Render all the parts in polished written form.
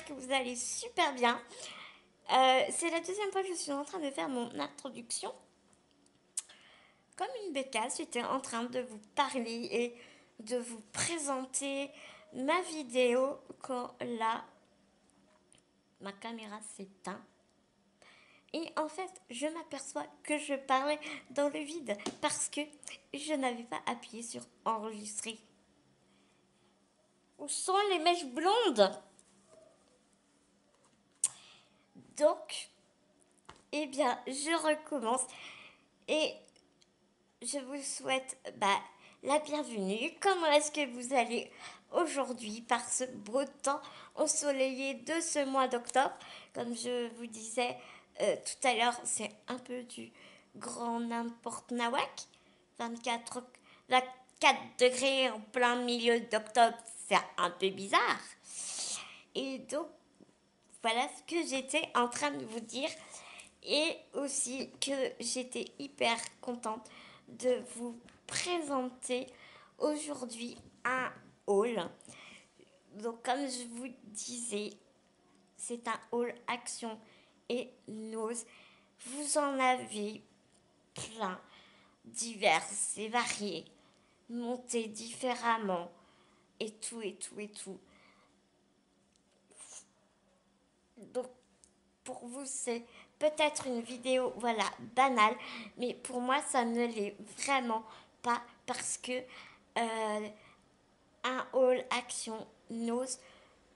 que vous allez super bien. C'est la deuxième fois que je suis en train de faire mon introduction. Comme une bécasse, j'étais en train de vous parler et de vous présenter ma vidéo quand là, ma caméra s'éteint. Et en fait, je m'aperçois que je parlais dans le vide parce que je n'avais pas appuyé sur enregistrer. Où sont les mèches blondes? Donc, eh bien, je recommence et je vous souhaite la bienvenue. Comment est-ce que vous allez aujourd'hui par ce beau temps ensoleillé de ce mois d'octobre? Comme je vous disais tout à l'heure, c'est un peu du grand n'importe nawak. 24, 4 degrés en plein milieu d'octobre, c'est un peu bizarre. Et donc, voilà ce que j'étais en train de vous dire. Et aussi que j'étais hyper contente de vous présenter aujourd'hui un haul. Donc comme je vous disais, c'est un haul action et nose. Vous en avez plein, divers et variés, montés différemment et tout et tout et tout. Donc pour vous, c'est peut-être une vidéo, voilà, banale, mais pour moi, ça ne l'est vraiment pas parce que un haul action nose,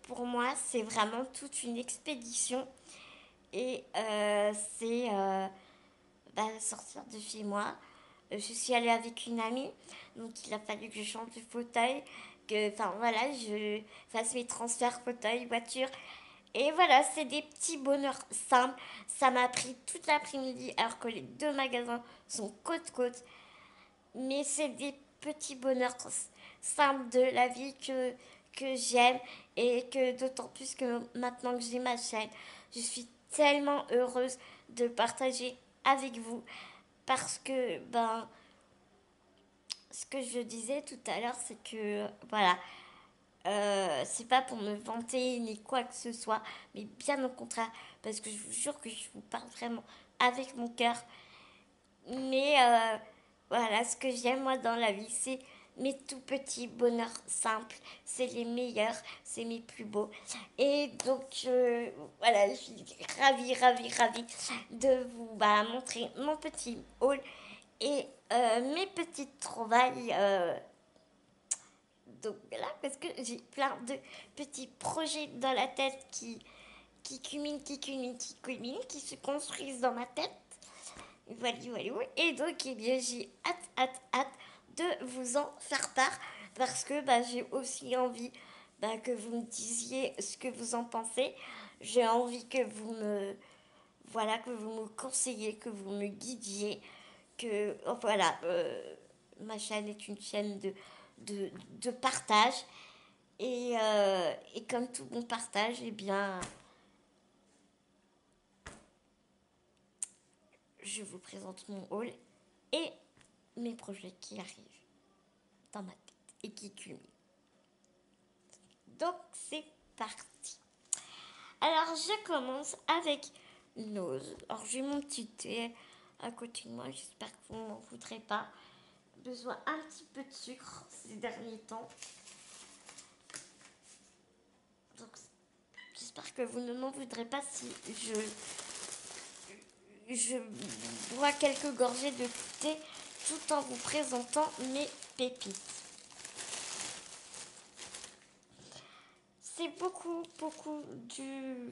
pour moi, c'est vraiment toute une expédition et c'est sortir de chez moi. Je suis allée avec une amie, donc il a fallu que je change de fauteuil, que, enfin voilà, je fasse mes transferts fauteuil, voiture. Et voilà, c'est des petits bonheurs simples. Ça m'a pris toute l'après-midi alors que les deux magasins sont côte-côte. Mais c'est des petits bonheurs simples de la vie que j'aime et que d'autant plus que maintenant que j'ai ma chaîne, je suis tellement heureuse de partager avec vous parce que ce que je disais tout à l'heure, c'est que voilà, c'est pas pour me vanter ni quoi que ce soit, mais bien au contraire, parce que je vous jure que je vous parle vraiment avec mon cœur. Mais voilà, ce que j'aime moi dans la vie, c'est mes tout petits bonheurs simples. C'est les meilleurs, c'est mes plus beaux. Et donc, voilà, je suis ravie, ravie, ravie de vous montrer mon petit haul et mes petites trouvailles. Donc là, parce que j'ai plein de petits projets dans la tête qui culminent, qui culminent, qui culminent, qui se construisent dans ma tête. Voilà, voilà. Et donc, eh bien, j'ai hâte, hâte, hâte de vous en faire part parce que j'ai aussi envie que vous me disiez ce que vous en pensez. J'ai envie que vous me, voilà, que vous me conseillez, que vous me guidiez, que, oh, voilà, ma chaîne est une chaîne de partage. Et comme tout bon partage, eh bien, je vous présente mon haul et mes projets qui arrivent dans ma tête et qui culminent. Donc, c'est parti. Alors, je commence avec Nose. Alors, j'ai mon petit thé à côté de moi. J'espère que vous ne m'en voudrez pas. Besoin un petit peu de sucre ces derniers temps. Donc, j'espère que vous ne m'en voudrez pas si je bois quelques gorgées de thé tout en vous présentant mes pépites. C'est beaucoup, beaucoup du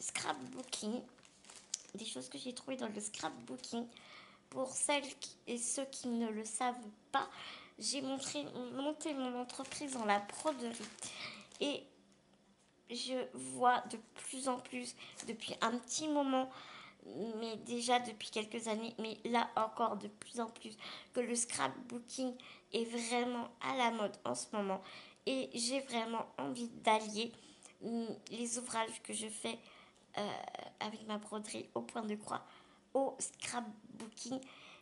scrapbooking, des choses que j'ai trouvées dans le scrapbooking. Pour celles et ceux qui ne le savent pas, j'ai monté mon entreprise dans la broderie et je vois de plus en plus depuis un petit moment, mais déjà depuis quelques années, mais là encore de plus en plus, que le scrapbooking est vraiment à la mode en ce moment. Et j'ai vraiment envie d'allier les ouvrages que je fais avec ma broderie au point de croix au scrapbooking.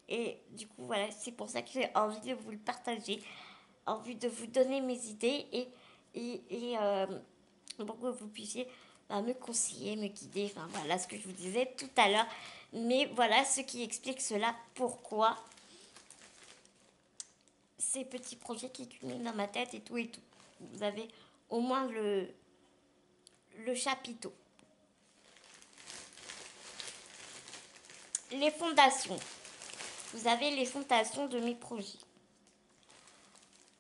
Et du coup, voilà, c'est pour ça que j'ai envie de vous le partager, envie de vous donner mes idées et pour que vous puissiez me conseiller, me guider, enfin voilà ce que je vous disais tout à l'heure. Mais voilà ce qui explique cela, pourquoi ces petits projets qui culminent dans ma tête et tout et tout. Vous avez au moins le chapiteau. Les fondations. Vous avez les fondations de mes projets.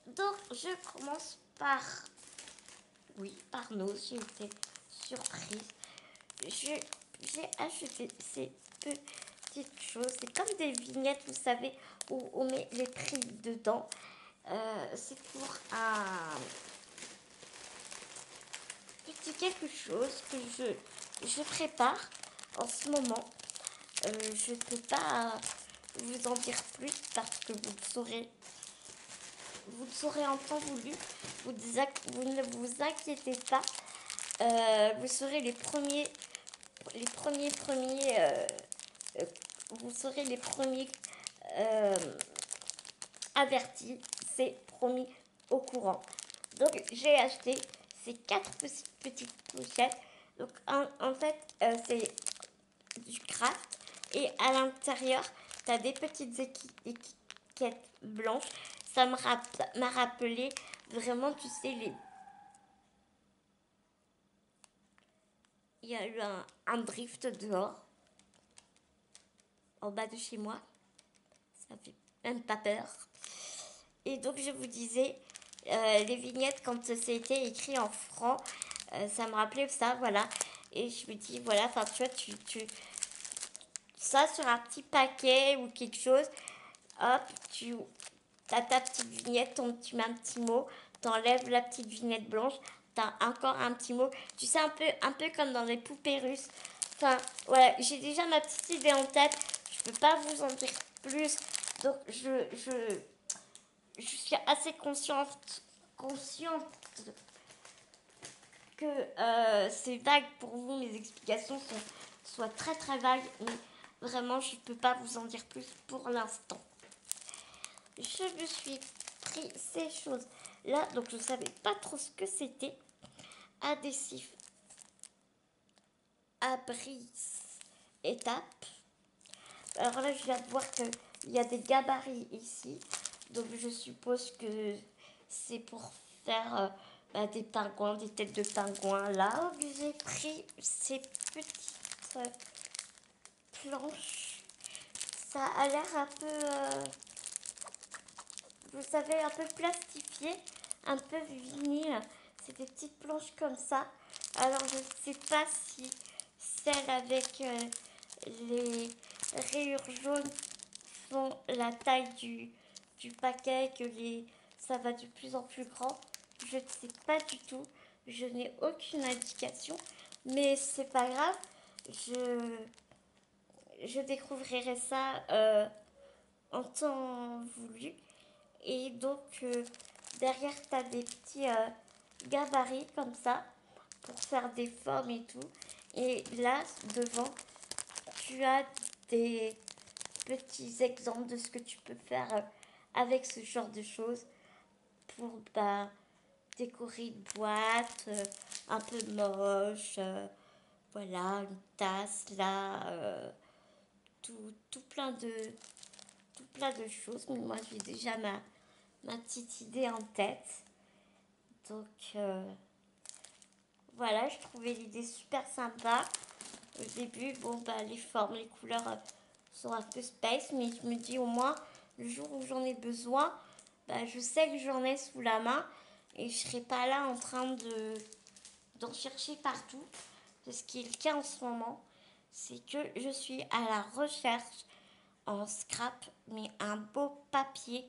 Donc, je commence par... Oui, par nos, j'ai été surprise. J'ai acheté ces petites choses. C'est comme des vignettes, vous savez, où on met les prix dedans. C'est pour un petit quelque chose que je prépare en ce moment. Je ne peux pas vous en dire plus parce que vous le saurez en temps voulu. Vous ne vous inquiétez pas. Vous serez euh, vous serez les premiers euh, avertis. C'est promis au courant. Donc j'ai acheté ces 4 petites pochettes. Donc en fait, c'est du craft. Et à l'intérieur, tu as des petites étiquettes blanches. Ça m'a rappelé vraiment, tu sais, il y a eu un drift dehors, en bas de chez moi. Ça fait même pas peur. Et donc, je vous disais, les vignettes, quand c'était écrit en franc, ça me rappelait ça, voilà. Et je me dis, voilà, enfin, tu vois, ça sur un petit paquet ou quelque chose, hop, tu as ta petite vignette, tu mets un petit mot, t'enlèves la petite vignette blanche, t'as encore un petit mot. Tu sais, un peu comme dans les poupées russes. Enfin, voilà, j'ai déjà ma petite idée en tête. Je peux pas vous en dire plus. Donc, je suis assez consciente que c'est vague pour vous. Mes explications soient très très vagues. Mais vraiment, je ne peux pas vous en dire plus pour l'instant. Je me suis pris ces choses-là, donc je ne savais pas trop ce que c'était. Adhésif abri étape. Alors là, je viens de voir qu'il y a des gabarits ici, donc je suppose que c'est pour faire des pingouins, des têtes de pingouins. Là, j'ai pris ces petites planches. Ça a l'air un peu vous savez, un peu plastifié, un peu vinyle. C'est des petites planches comme ça. Alors, je ne sais pas si celles avec les rayures jaunes font la taille du paquet, ça va de plus en plus grand. Je ne sais pas du tout. Je n'ai aucune indication. Mais c'est pas grave. Je découvrirai ça en temps voulu. Et donc, derrière, tu as des petits gabarits comme ça pour faire des formes et tout. Et là, devant, tu as des petits exemples de ce que tu peux faire avec ce genre de choses pour décorer une boîte un peu moche. Voilà, une tasse là, tout plein de choses. Mais moi, j'ai déjà ma petite idée en tête. Donc voilà, je trouvais l'idée super sympa. Au début, bon, les formes, les couleurs sont un peu space, mais je me dis au moins, le jour où j'en ai besoin, je sais que j'en ai sous la main et je serai pas là en train d'en chercher partout. Ce qui est le cas en ce moment, c'est que je suis à la recherche en scrap, mais un beau papier.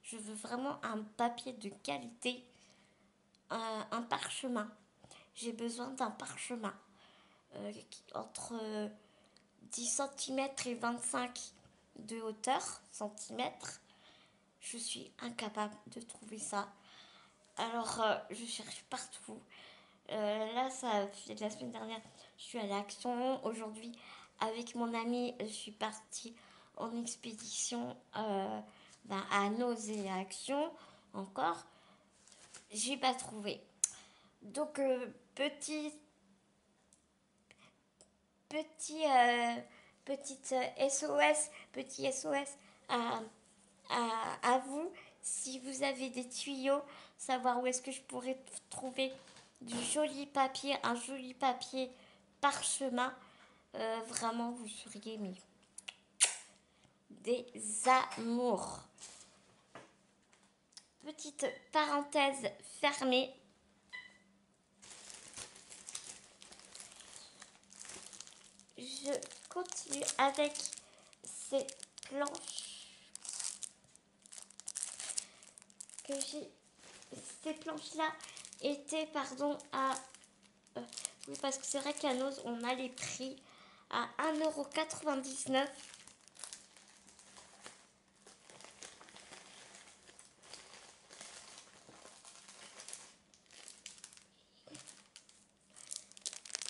Je veux vraiment un papier de qualité, un parchemin. J'ai besoin d'un parchemin entre 10 cm et 25 de hauteur centimètres. Je suis incapable de trouver ça. Alors, je cherche partout. Là, ça fait de la semaine dernière, je suis allée à Action. Aujourd'hui, avec mon ami, je suis partie en expédition à Nausée à Action. Encore, j'ai pas trouvé. Donc, petit, petit, petite SOS, petit SOS à, à vous. Si vous avez des tuyaux, savoir où est-ce que je pourrais trouver du joli papier, un joli papier parchemin. Vraiment, vous seriez mis des amours. Petite parenthèse fermée. Je continue avec ces planches que j'ai. Ces planches-là étaient, pardon, à... oui, parce que c'est vrai qu'à Nose, on a les prix à 1,99 €.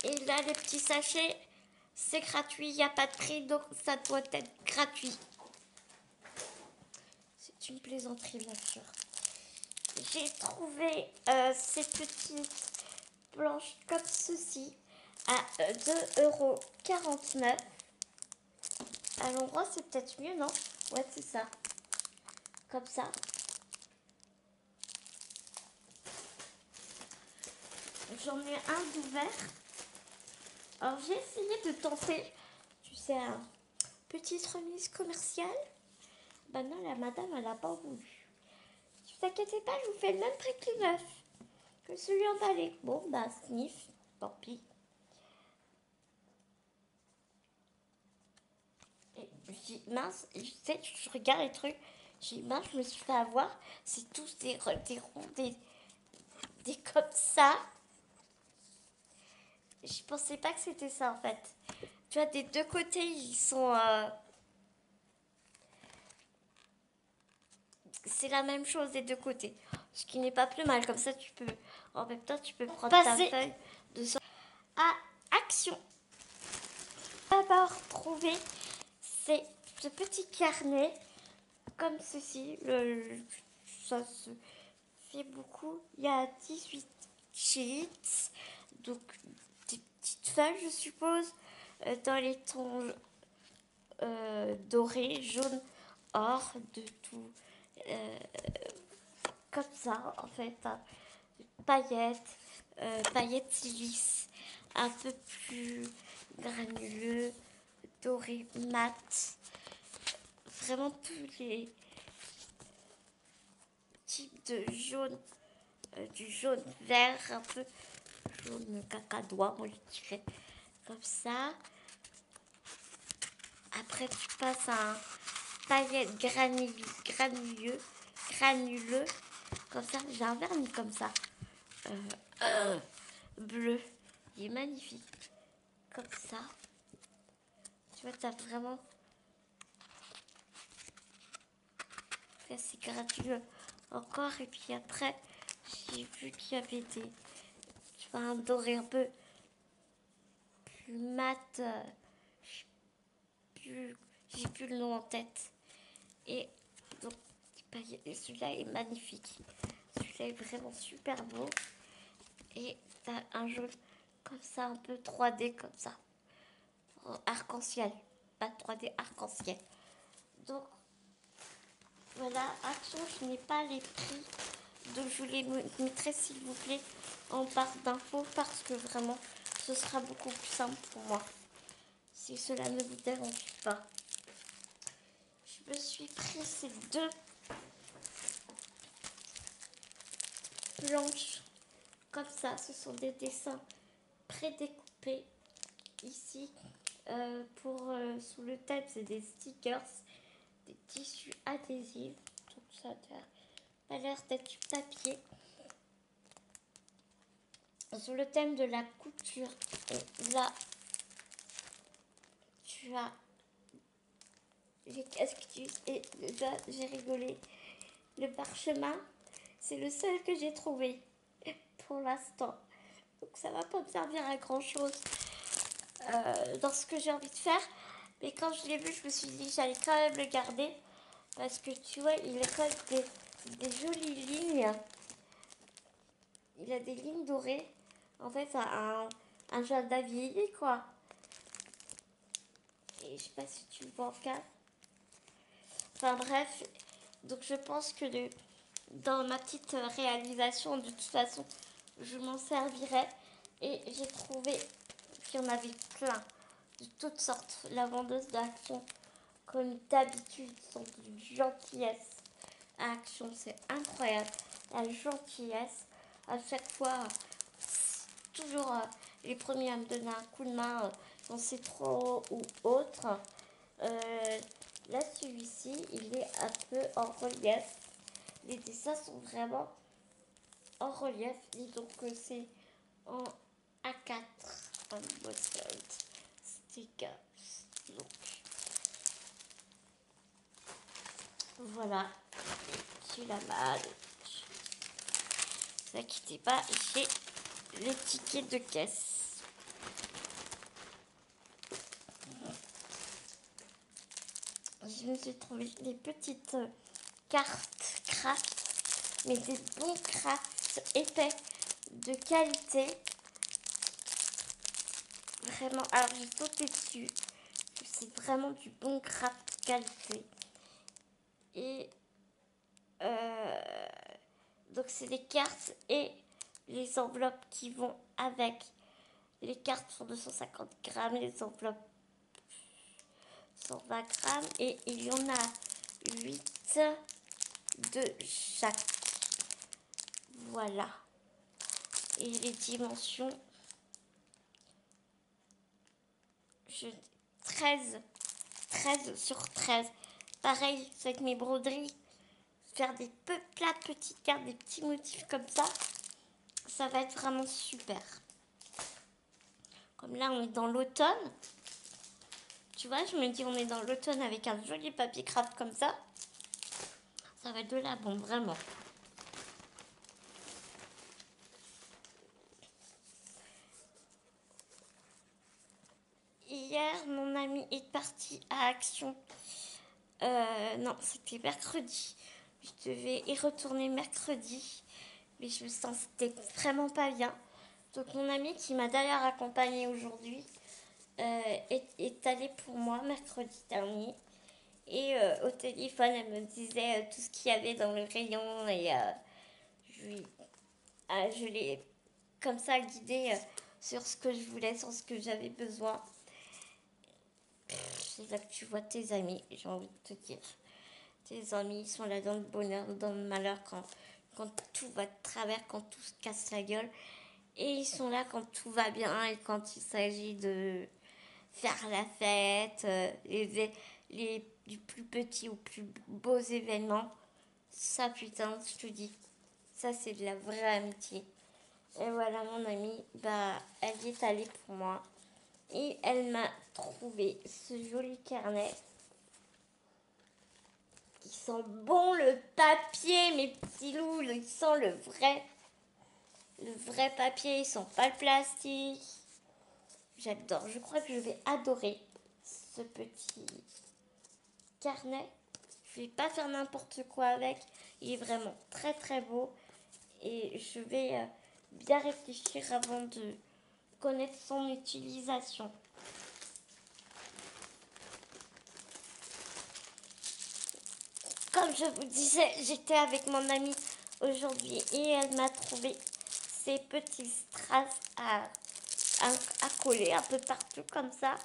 Et là, les petits sachets, c'est gratuit, il n'y a pas de prix, donc ça doit être gratuit. C'est une plaisanterie, bien sûr. J'ai trouvé ces petites planches comme ceci à 2,49 €. À l'endroit, c'est peut-être mieux, non? Ouais, c'est ça. Comme ça. J'en ai un d'ouvert. Alors, j'ai essayé de tenter, tu sais, une petite remise commerciale. Bah non, la madame, elle n'a pas voulu. Ne vous inquiétez pas, je vous fais le même prix que le neuf, que celui emballé. Bon, bah, sniff, tant pis. Et je dis, mince, je sais, je regarde les trucs. Je dis, mince, je me suis fait avoir. C'est tous des ronds, des comme ça. Je pensais pas que c'était ça, en fait. Tu vois, des deux côtés, ils sont... c'est la même chose des deux côtés. Ce qui n'est pas plus mal. Comme ça, tu peux... En même temps, tu peux prendre ta feuille de sorte à action. D'abord, trouver ce petit carnet comme ceci. Ça se fait beaucoup. Il y a 18 sheets. Donc, des petites feuilles, je suppose, dans les tons dorés, jaune, or, de tout. Comme ça, en fait, hein. Paillettes, paillettes lisses, un peu plus granuleux, doré, mat. Vraiment tous les types de jaune, du jaune vert, un peu jaune cacadois, on le dirait, comme ça. Après, tu passes à un paillette granuleux, comme ça. J'ai un vernis comme ça, bleu, il est magnifique, comme ça. Tu vois, t'as vraiment... c'est granuleux encore. Et puis après, j'ai vu qu'il y avait des... Tu vois, un doré un peu plus mat. J'ai plus le nom en tête. Et donc, celui-là est magnifique. Celui-là est vraiment super beau. Et t'as un jaune comme ça, un peu 3D comme ça. Arc-en-ciel. Pas 3D, arc-en-ciel. Donc, voilà, action, je n'ai pas les prix. Donc, je vous les mettrai, s'il vous plaît, en barre d'infos parce que vraiment, ce sera beaucoup plus simple pour moi. Si cela ne vous dérange pas. Je me suis pris ces deux planches comme ça. Ce sont des dessins prédécoupés ici sous le thème, c'est des stickers, des tissus adhésifs. Donc ça a l'air d'être du papier. Sur le thème de la couture, là, tu as les casques et là, j'ai rigolé. Le parchemin, c'est le seul que j'ai trouvé pour l'instant. Donc ça va pas me servir à grand chose dans ce que j'ai envie de faire. Mais quand je l'ai vu, je me suis dit j'allais quand même le garder. Parce que tu vois, il a quand même des jolies lignes. Il a des lignes dorées. En fait, ça a un jardin vieilli, quoi. Et je sais pas si tu le vois en cas. Enfin bref, donc je pense que dans ma petite réalisation, de toute façon, je m'en servirai. Et j'ai trouvé qu'il y en avait plein, de toutes sortes. La vendeuse d'Action, comme d'habitude, sont d'une gentillesse. Action, c'est incroyable. La gentillesse, à chaque fois, toujours les premiers à me donner un coup de main quand c'est trop ou autre. Euh, Là, celui-ci, il est un peu en relief. Les dessins sont vraiment en relief. Disons que c'est en A4, en Boston sticker. Donc, voilà. J'ai la malle. Ne vous inquiétez pas, j'ai les tickets de caisse. Je me suis trouvé des petites cartes craft, mais des bons crafts épais de qualité. Vraiment, alors j'ai sauté dessus. C'est vraiment du bon craft qualité. Et donc c'est les cartes et les enveloppes qui vont avec. Les cartes font 250 grammes, les enveloppes 120 grammes. Et il y en a 8 de chaque. Voilà. Et les dimensions, 13 sur 13. Pareil, c'est avec mes broderies. Faire des petites cartes, des petits motifs comme ça va être vraiment super. Comme là, on est dans l'automne. Tu vois, je me dis, on est dans l'automne avec un joli papier craft comme ça. Ça va être de la bombe, vraiment. Hier, mon ami est parti à Action. Non, c'était mercredi. Je devais y retourner mercredi. Mais je me sentais vraiment pas bien. Donc mon ami qui m'a d'ailleurs accompagnée aujourd'hui est allée pour moi mercredi dernier. Et au téléphone, elle me disait tout ce qu'il y avait dans le rayon. Et je l'ai comme ça guidée sur ce que je voulais, sur ce que j'avais besoin. C'est là que tu vois tes amis, j'ai envie de te dire. Tes amis, ils sont là dans le bonheur, dans le malheur, quand tout va de travers, quand tout se casse la gueule. Et ils sont là quand tout va bien et quand il s'agit de faire la fête, du plus petit aux plus beaux événements. Ça, putain, je te dis, ça, c'est de la vraie amitié. Et voilà, mon amie, bah, elle y est allée pour moi. Et elle m'a trouvé ce joli carnet. Il sent bon le papier, mes petits loups. Il sent le vrai papier. Il sent pas le plastique. J'adore. Je crois que je vais adorer ce petit carnet. Je vais pas faire n'importe quoi avec. Il est vraiment très très beau. Et je vais bien réfléchir avant de connaître son utilisation. Comme je vous disais, j'étais avec mon amie aujourd'hui et elle m'a trouvé ces petits strass à coller un peu partout comme ça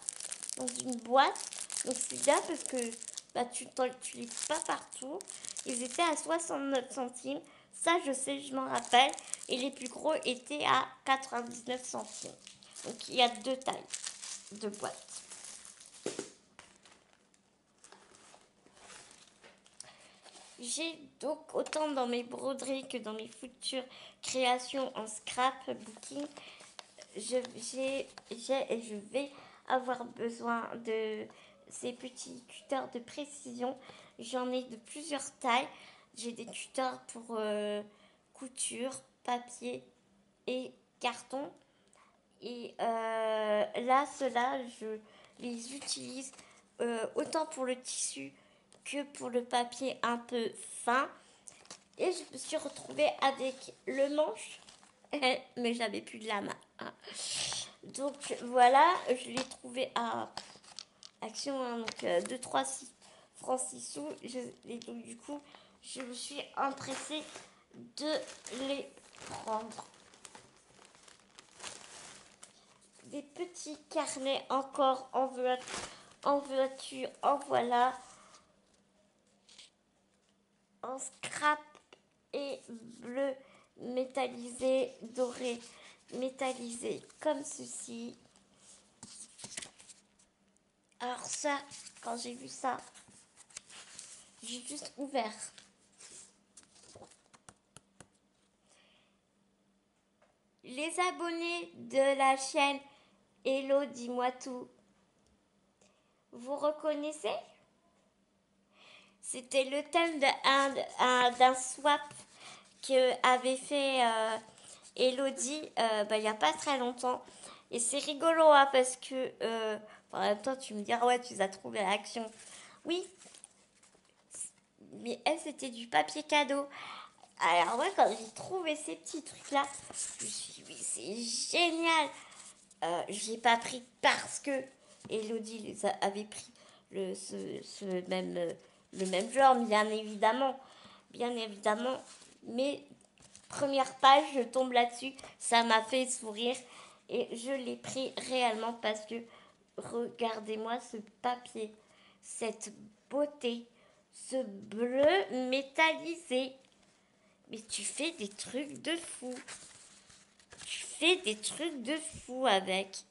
dans une boîte. Donc c'est bien parce que bah, tu l'utilises pas partout. Ils étaient à 69 centimes. Ça, je sais, je m'en rappelle. Et les plus gros étaient à 99 centimes. Donc il y a deux tailles de boîtes. J'ai donc autant dans mes broderies que dans mes futures créations en scrapbooking, je vais avoir besoin de ces petits cutters de précision. J'en ai de plusieurs tailles. J'ai des cutters pour couture, papier et carton. Et là, ceux-là, je les utilise autant pour le tissu que pour le papier un peu fin. Et je me suis retrouvée avec le manche mais j'avais plus de la main. Hein. Donc voilà, je l'ai trouvé à Action, hein, donc 2, 3, 6 francs 6 sous. Et donc du coup, je me suis empressée de les prendre. Des petits carnets encore en veux-tu, en voilà. En scrap et bleu métallisé, doré, métallisé comme ceci. Alors ça, quand j'ai vu ça, j'ai juste ouvert. Les abonnés de la chaîne Hello, dis-moi tout, vous reconnaissez? C'était le thème d'un swap que avait fait Elodie il n'y a pas très longtemps. Et c'est rigolo hein, parce que en même temps tu me diras ouais tu as trouvé l'action. Oui, mais elle c'était du papier cadeau. Alors moi quand j'ai trouvé ces petits trucs là, je me suis dit mais c'est génial. J'ai pas pris parce que Elodie les avait pris le même genre bien évidemment. Mais première page, je tombe là-dessus, ça m'a fait sourire et je l'ai pris réellement parce que regardez-moi ce papier, cette beauté, ce bleu métallisé. Mais tu fais des trucs de fou. Tu fais des trucs de fou avec.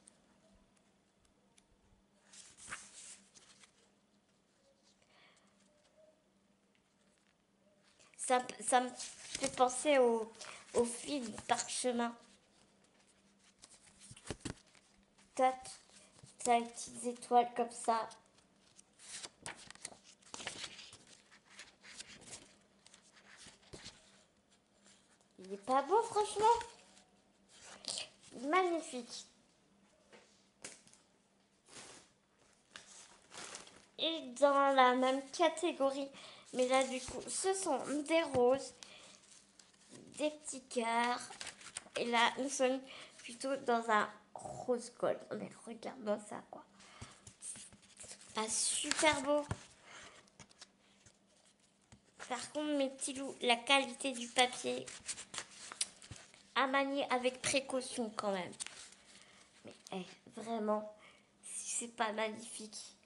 Ça me fait penser au film Parchemin. T'as une petite étoile comme ça. Il est pas beau, franchement? Magnifique. Et dans la même catégorie, mais là du coup, ce sont des roses, des petits cœurs. Et là, nous sommes plutôt dans un rose gold. Mais regarde-moi ça, quoi. Ah, super beau. Par contre, mes petits loups, la qualité du papier à manier avec précaution quand même. Mais vraiment, si c'est pas magnifique,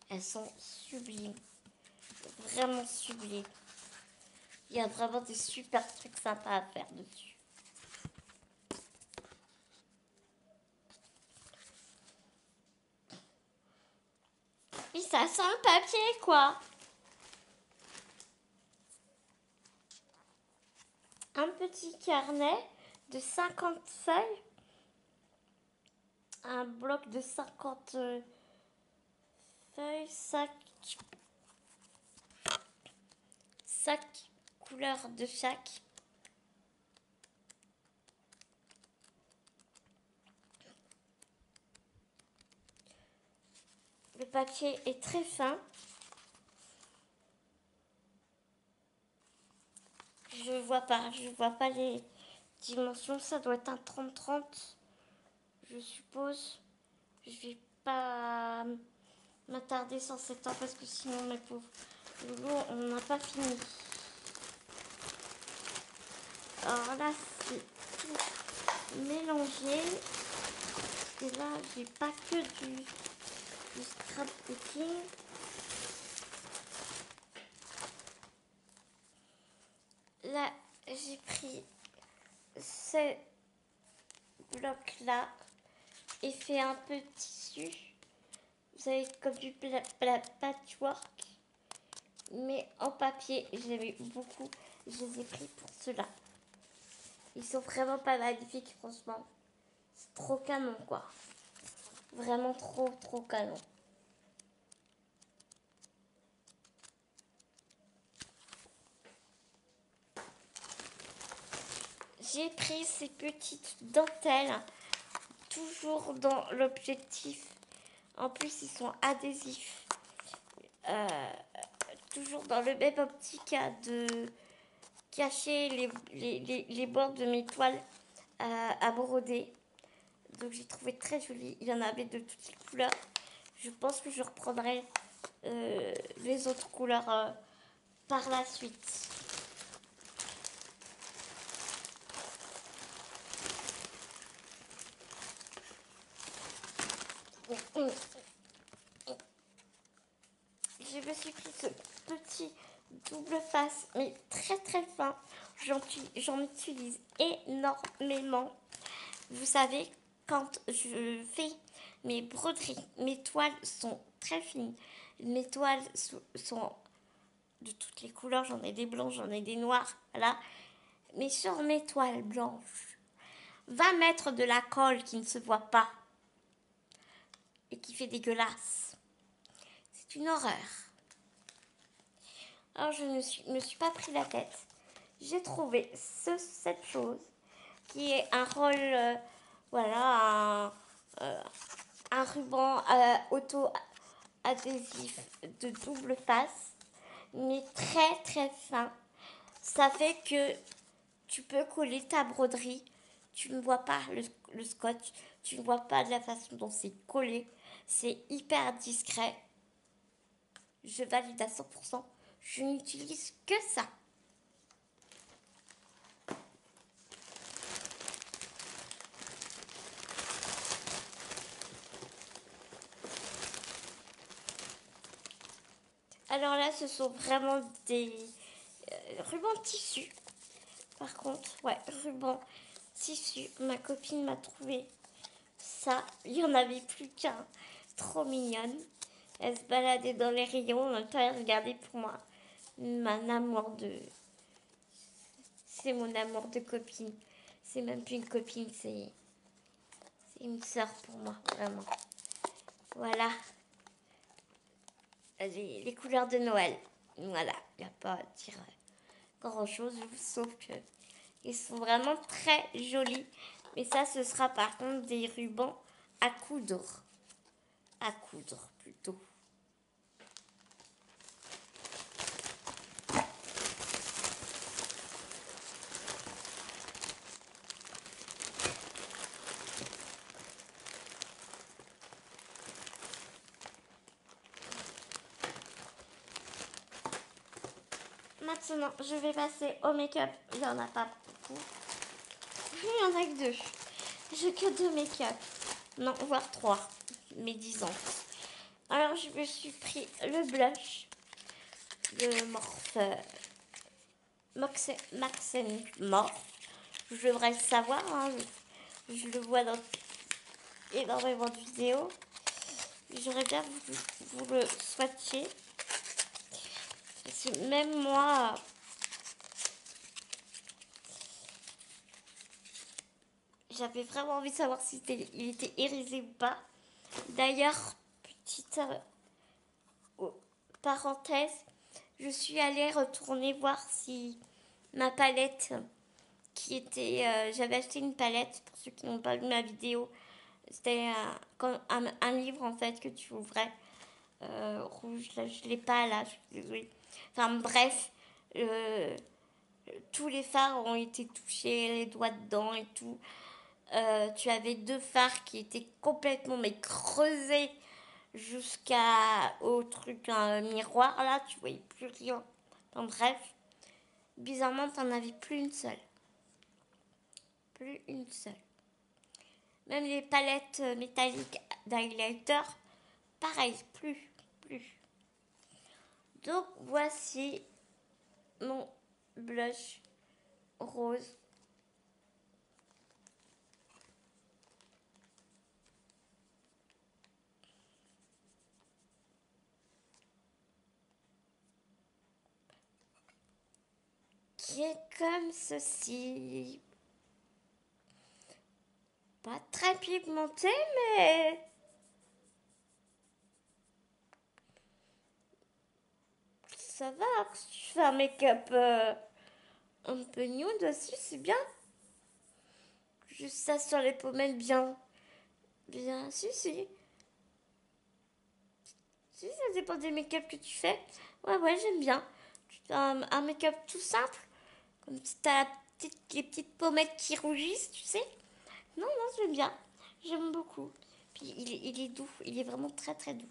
elles sont sublimes. Vraiment sublimes. Il y a vraiment des super trucs sympas à faire dessus. Et ça sent le papier, quoi. Un petit carnet de 50 feuilles. Un bloc de 50 feuilles. 5 couleurs de chaque. Le papier est très fin. Je vois pas les dimensions. Ça doit être un 30-30, je suppose. Je vais pas m'attarder sur cet temps parce que sinon, mes pauvres loulous, on n'a pas fini. Alors là, c'est tout mélangé. Et là, j'ai pas que du scrapbooking. Là, j'ai pris ce bloc-là et fait un peu de tissu. Vous avez comme du patchwork, mais en papier. J'aimais beaucoup. Je les ai pris pour cela. Ils sont vraiment pas magnifiques, franchement. C'est trop canon, quoi. Vraiment trop, trop canon. J'ai pris ces petites dentelles, toujours dans l'objectif. En plus, ils sont adhésifs. Toujours dans le même optique de cacher les bords de mes toiles à broder. Donc j'ai trouvé très joli. Il y en avait de toutes les couleurs. Je pense que je reprendrai les autres couleurs par la suite. Je me suis pris ce petit double face, mais très très fin. J'en utilise énormément. Vous savez, quand je fais mes broderies, mes toiles sont très fines. Mes toiles sont de toutes les couleurs. J'en ai des blancs, j'en ai des noirs. Voilà. Mais sur mes toiles blanches, va mettre de la colle qui ne se voit pas et qui fait dégueulasse. C'est une horreur. Alors je ne me suis pas pris la tête. J'ai trouvé cette chose qui est un roll, voilà, un ruban auto-adhésif de double face, mais très très fin. Ça fait que tu peux coller ta broderie. Tu ne vois pas le scotch, tu ne vois pas de la façon dont c'est collé. C'est hyper discret. Je valide à 100%. Je n'utilise que ça. Alors là, ce sont vraiment des rubans de tissu. Par contre, ouais, ruban tissu. Ma copine m'a trouvé ça. Il n'y en avait plus qu'un. Trop mignonne. Elle se baladait dans les rayons. En même temps, elle regardait pour moi. Mon amour de... C'est mon amour de copine. C'est même plus une copine, c'est une sœur pour moi, vraiment. Voilà. Les couleurs de Noël. Voilà. Il n'y a pas à dire grand chose, sauf que ils sont vraiment très jolis. Mais ça, ce sera par contre des rubans à coudre. À coudre plutôt. Maintenant, je vais passer au make-up. Il n'y en a pas beaucoup. Il n'y en a que deux. J'ai que deux make-up. Non, voire trois. Mais disons. Alors, je me suis pris le blush de Morphe. Max Morphe. Je devrais le savoir. Hein. Je le vois dans énormément de vidéos. J'aurais bien vous le swatcher. Parce que même moi, j'avais vraiment envie de savoir si il était irisé ou pas. D'ailleurs, petite parenthèse, je suis allée retourner voir si ma palette qui était... j'avais acheté une palette, pour ceux qui n'ont pas vu ma vidéo. C'était un livre en fait que tu ouvrais. Rouge, là, je l'ai pas là, je suis désolée. Enfin bref, tous les fards ont été touchés, les doigts dedans et tout. Tu avais deux fards qui étaient complètement mais creusés jusqu'au truc, un miroir là, tu voyais plus rien. Enfin, bref, bizarrement, t'en avais plus une seule. Plus une seule. Même les palettes métalliques d'highlighter, pareil, plus. Donc voici mon blush rose. Qui est comme ceci. Pas très pigmenté, mais ça va. Si tu fais un make-up un peu nude aussi, c'est bien. Juste ça sur les pommettes, bien. Bien, si. Si, ça dépend des make-up que tu fais. Ouais, j'aime bien. Tu fais un make-up tout simple. Comme si t'as les petites pommettes qui rougissent, tu sais. Non, non, j'aime bien. J'aime beaucoup. Puis il est doux, il est vraiment très très doux.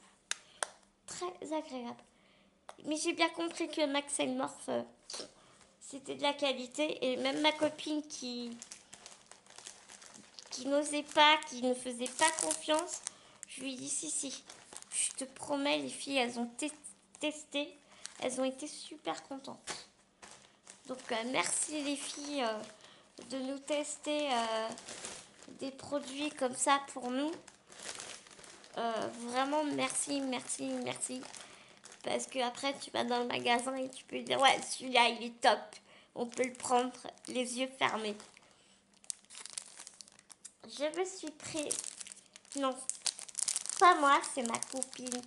Très agréable. Mais j'ai bien compris que Max Morph, c'était de la qualité. Et même ma copine qui n'osait pas, qui ne faisait pas confiance, je lui dis si, je te promets, les filles, elles ont testé, elles ont été super contentes. Donc merci les filles de nous tester des produits comme ça pour nous. Vraiment merci, merci, merci. Parce que après tu vas dans le magasin et tu peux dire ouais, celui-là il est top. On peut le prendre les yeux fermés. Je me suis pris, non, pas moi, c'est ma copine.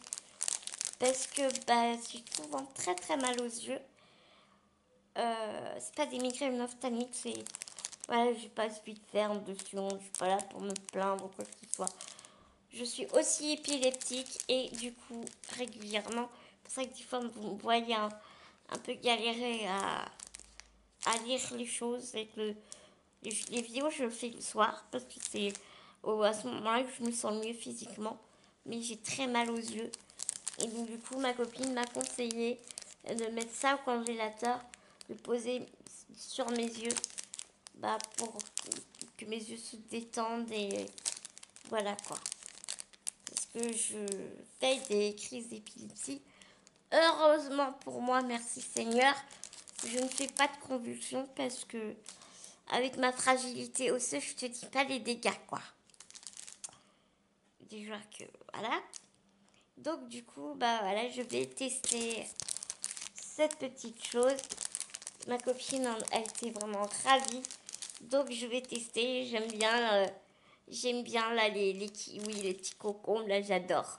Parce que bah, j'ai souvent très très mal aux yeux. C'est pas des migraines ophtalmiques, c'est... Voilà, j'ai pas envie de faire de sion, je suis pas là pour me plaindre ou quoi que ce soit. Je suis aussi épileptique et du coup, régulièrement, c'est pour ça que des fois vous me voyez un peu galérer à lire les choses et que les vidéos je le fais le soir parce que c'est à ce moment-là que je me sens mieux physiquement. Mais j'ai très mal aux yeux. Et donc du coup, ma copine m'a conseillé de mettre ça au congélateur, de poser sur mes yeux bah, pour que mes yeux se détendent et voilà quoi. Parce que je fais des crises d'épilepsie. Heureusement pour moi, merci Seigneur, je ne fais pas de convulsions parce que avec ma fragilité osseuse, je te dis pas les dégâts quoi. Déjà que voilà. Donc du coup, bah voilà, je vais tester cette petite chose. Ma copine a été vraiment ravie. Donc je vais tester. J'aime bien là les kiwis, les petits concombres. Là j'adore.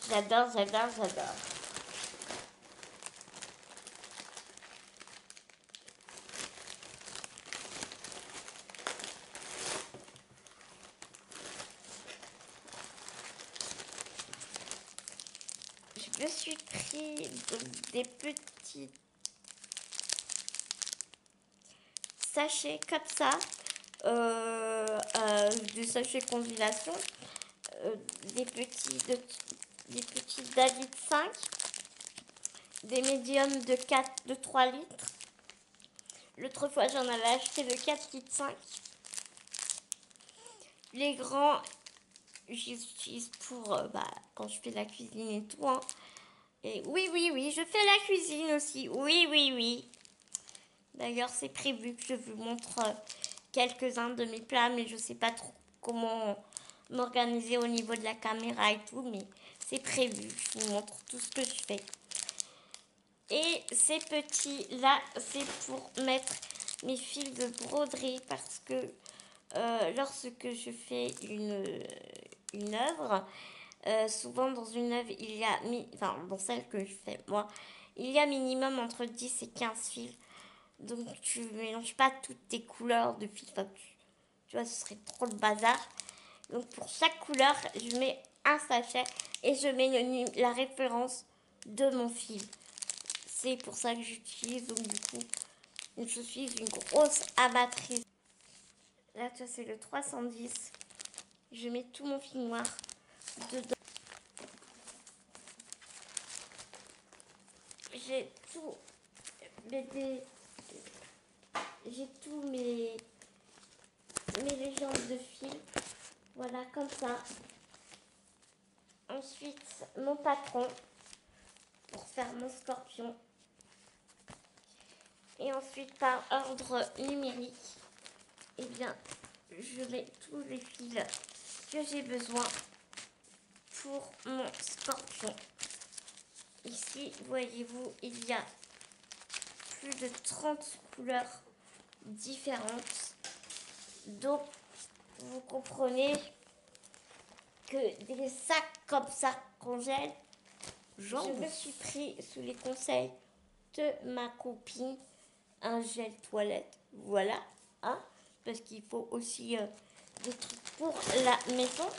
J'adore, j'adore, j'adore. Je me suis pris des petits sachets comme ça. Des sachets congélation. Euh, des petits des petits David 5. Des médiums de 3 litres. L'autre fois, j'en avais acheté de 4 litres 5. Les grands, j'utilise pour bah, quand je fais la cuisine et tout. Hein. Et oui, oui, oui, je fais la cuisine aussi. Oui, oui, oui. D'ailleurs, c'est prévu que je vous montre quelques-uns de mes plats, mais je ne sais pas trop comment m'organiser au niveau de la caméra et tout, mais c'est prévu. Je vous montre tout ce que je fais. Et ces petits-là, c'est pour mettre mes fils de broderie parce que lorsque je fais une œuvre, souvent dans une œuvre, il y a, enfin dans celle que je fais moi, il y a minimum entre 10 et 15 fils. Donc tu mélanges pas toutes tes couleurs de fils. Enfin, tu vois, ce serait trop le bazar. Donc pour chaque couleur, je mets un sachet et je mets la référence de mon fil. C'est pour ça que j'utilise, donc du coup, je suis une grosse amatrice. Là, tu vois, c'est le 310. Je mets tout mon fil noir dedans. J'ai tout, j'ai tous mes légendes de fil. Voilà, comme ça. Ensuite, mon patron pour faire mon scorpion. Et ensuite, par ordre numérique, eh bien, je mets tous les fils que j'ai besoin pour mon scorpion. Ici, voyez-vous, il y a plus de 30 couleurs différentes. Donc, vous comprenez que des sacs comme ça congèlent. Je me suis pris sous les conseils de ma copine un gel toilette. Voilà, hein, parce qu'il faut aussi des trucs pour la maison.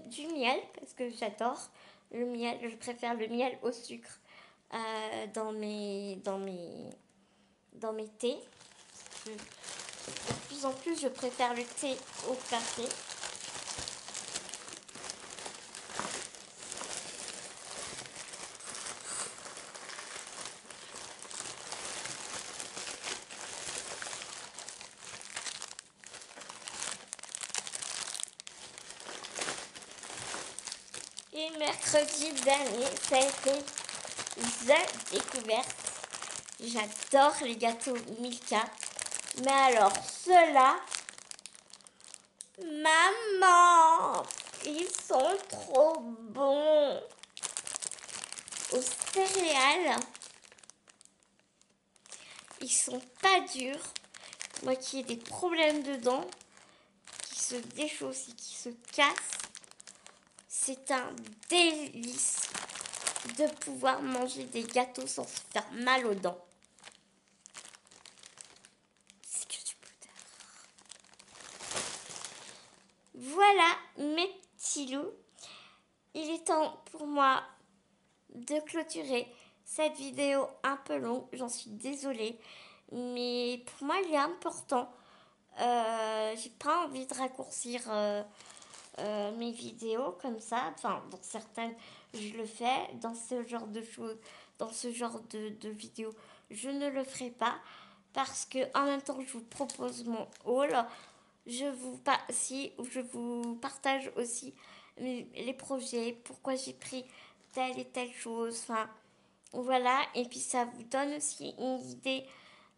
Du miel, parce que j'adore le miel. Je préfère le miel au sucre. dans mes thés. De plus en plus, je préfère le thé au café. Et mercredi dernier, ça a été The Découverte. J'adore les gâteaux Milka. Mais alors, ceux-là, maman, ils sont trop bons. Aux céréales, ils sont pas durs. Moi qui ai des problèmes de dents, qui se déchaussent et qui se cassent, c'est un délice de pouvoir manger des gâteaux sans se faire mal aux dents. C'est que du bonheur. Voilà mes petits loups. Il est temps pour moi de clôturer cette vidéo un peu longue. J'en suis désolée. Mais pour moi, il est important. J'ai pas envie de raccourcir mes vidéos comme ça. Enfin, dans certaines, je le fais. Dans ce genre de choses, dans ce genre de vidéos, je ne le ferai pas. Parce que en même temps que je vous propose mon haul, je vous partage aussi les projets, pourquoi j'ai pris telle et telle chose. Enfin, voilà. Et puis ça vous donne aussi une idée,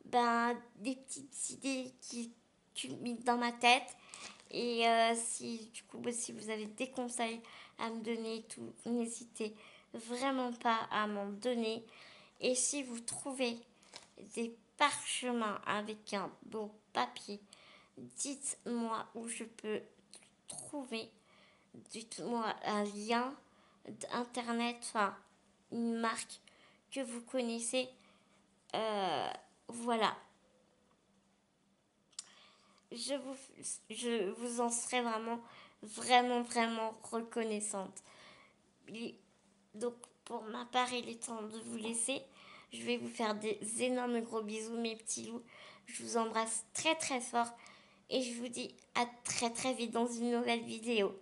des petites idées qui culminent dans ma tête. Et si vous avez des conseils à me donner, tout, n'hésitez vraiment pas à m'en donner. Et si vous trouvez des parchemins avec un beau papier, dites-moi où je peux trouver. Dites-moi un lien d'internet, enfin une marque que vous connaissez. Voilà. Je vous en serais vraiment, vraiment, vraiment reconnaissante. Donc, pour ma part, il est temps de vous laisser. Je vais vous faire des énormes gros bisous, mes petits loups. Je vous embrasse très, très fort. Et je vous dis à très, très vite dans une nouvelle vidéo.